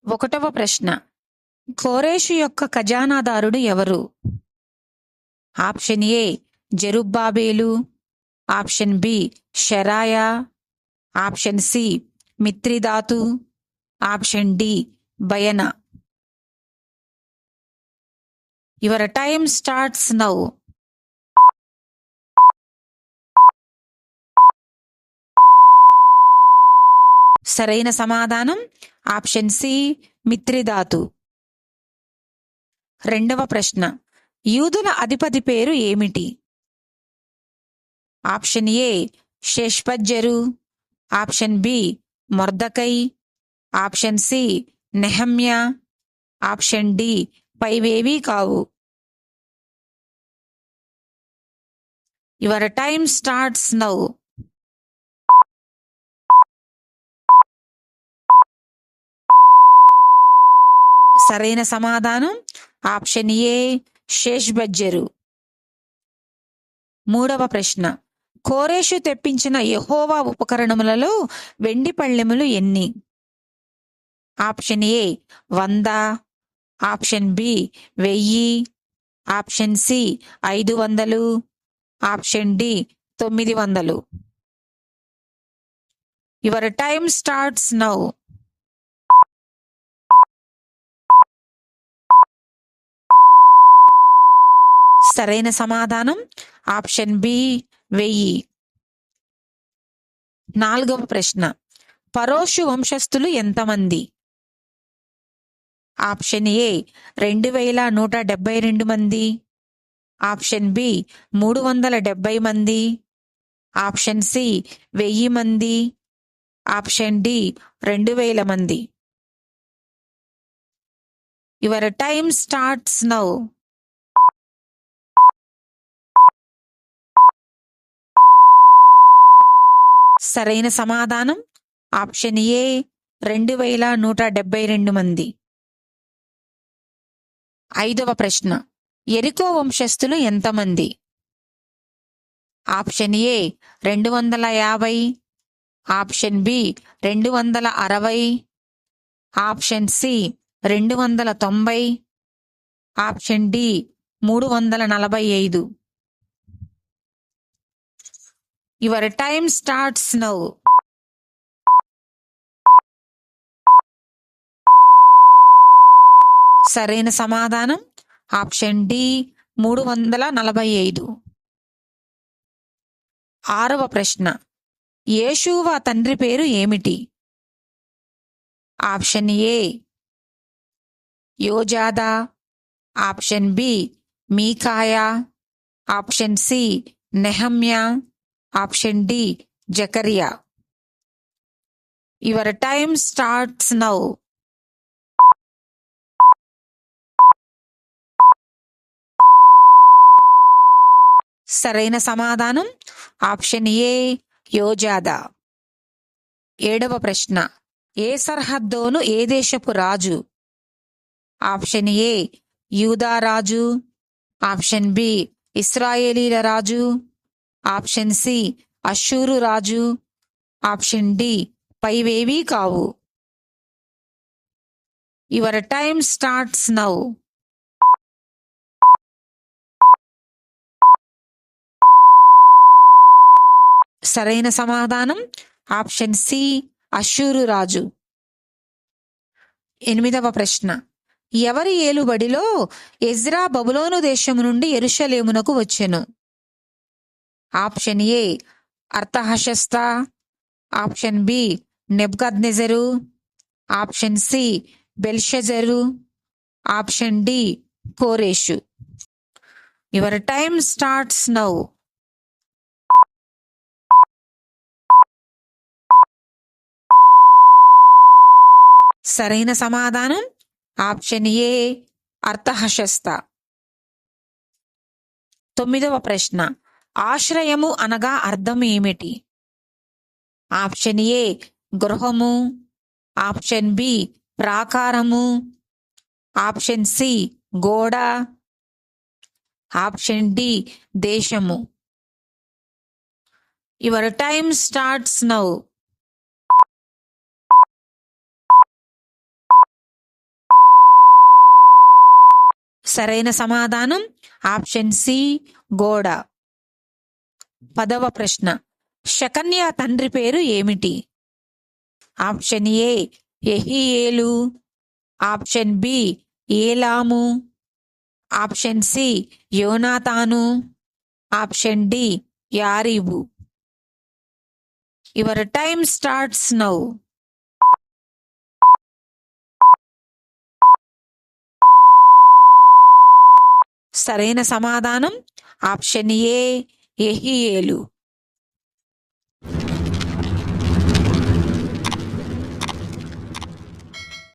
ఒకటవ ప్రశ్న. కోరేషు యొక్క ఖజానాదారుడు ఎవరు? ఆప్షన్ ఏ జెరుబ్బాబేలు, ఆప్షన్ బి షెరాయా, ఆప్షన్ సి మిత్రిదాతు, ఆప్షన్ డి బయనా. Your time starts now. సరైన సమాధానం ఆప్షన్ సి మిత్రిదాతు. రెండవ ప్రశ్న. యూదుల అధిపతి పేరు ఏమిటి? ఆప్షన్ ఏ షేష్బజ్జరు, ఆప్షన్ బి మొర్దకై, ఆప్షన్ సి నెహమ్యా, ఆప్షన్ డి పైవేవీ కావు. Your time starts now. సరైన సమాధానం ఆప్షన్ ఏ షేష్బజ్జరు. మూడవ ప్రశ్న. కోరేషు తెప్పించిన యెహోవా ఉపకరణములలో వెండి పళ్ళెములు ఎన్ని? Option A 100, option B 1000, option C 500, option D 900. Your time starts now. సరైన సమాధానం ఆప్షన్ బి 1000. నాలుగవ ప్రశ్న. పరోషు వంశస్థులు ఎంతమంది? ఆప్షన్ ఏ 2172 మంది, ఆప్షన్ బి 370 మంది, ఆప్షన్ సి 1000 మంది, ఆప్షన్ డి 2000 మంది. Your time starts now. సరైన సమాధానం ఆప్షన్ ఏ 2172 మంది. ఐదవ ప్రశ్న. యెరికో వంశస్థులు ఎంతమంది? Option A 250, option B 260, option C 290, option D 345. Your time starts now. సరైన సమాధానం ఆప్షన్ డి 345. ఆరవ ప్రశ్న. యేషూవ తండ్రి పేరు ఏమిటి? ఆప్షన్ ఏ యోజాదా, ఆప్షన్ బి మీకాయా, ఆప్షన్ సి నెహమ్యా, ఆప్షన్ డి జకరియా. Your time starts now. సరైన సమాధానం ఆప్షన్ ఏ యోజాదా. ఏడవ ప్రశ్న. ఏ సర్హద్దోను ఏ దేశపు రాజు? ఆప్షన్ ఏ యూదా రాజు, ఆప్షన్ బి ఇశ్రాయేలీల రాజు, ఆప్షన్ సి అష్షూరు రాజు, ఆప్షన్ డి పైవేవీ కావు. Your time starts now. సరైన సమాధానం ఆప్షన్ సి అష్షూరు రాజు. ఎనిమిదవ ప్రశ్న. ఎవరి ఏలుబడిలో ఎజ్రా బబులోను దేశము నుండి యెరూషలేమునకు వచ్చెను? ఆప్షన్ ఏ అర్తహషస్త, ఆప్షన్ బి నెబుకద్నెజరు, ఆప్షన్ సి బెల్షజరు, ఆప్షన్ డి కోరేషు. Your time starts now. సరైన సమాధానం ఆప్షన్ ఏ అర్తహషస్త. తొమ్మిదవ ప్రశ్న. ఆశ్రయము అనగా అర్థం ఏమిటి? ఆప్షన్ ఏ గృహము, ఆప్షన్ బి ప్రాకారము, ఆప్షన్ సి గోడ, ఆప్షన్ డి దేశము. Your time starts now. సరైన సమాధానం ఆప్షన్ సి గోడ. 10వ ప్రశ్న. శకన్య తండ్రి పేరు ఏమిటి? ఆప్షన్ ఏ యెహీయేలు, ఆప్షన్ బి ఏలాము, ఆప్షన్ సి యోనాతాను, ఆప్షన్ డి యారీబు. Your time starts now. సరైన సమాధానం ఆప్షన్ ఏ యెహీయేలు.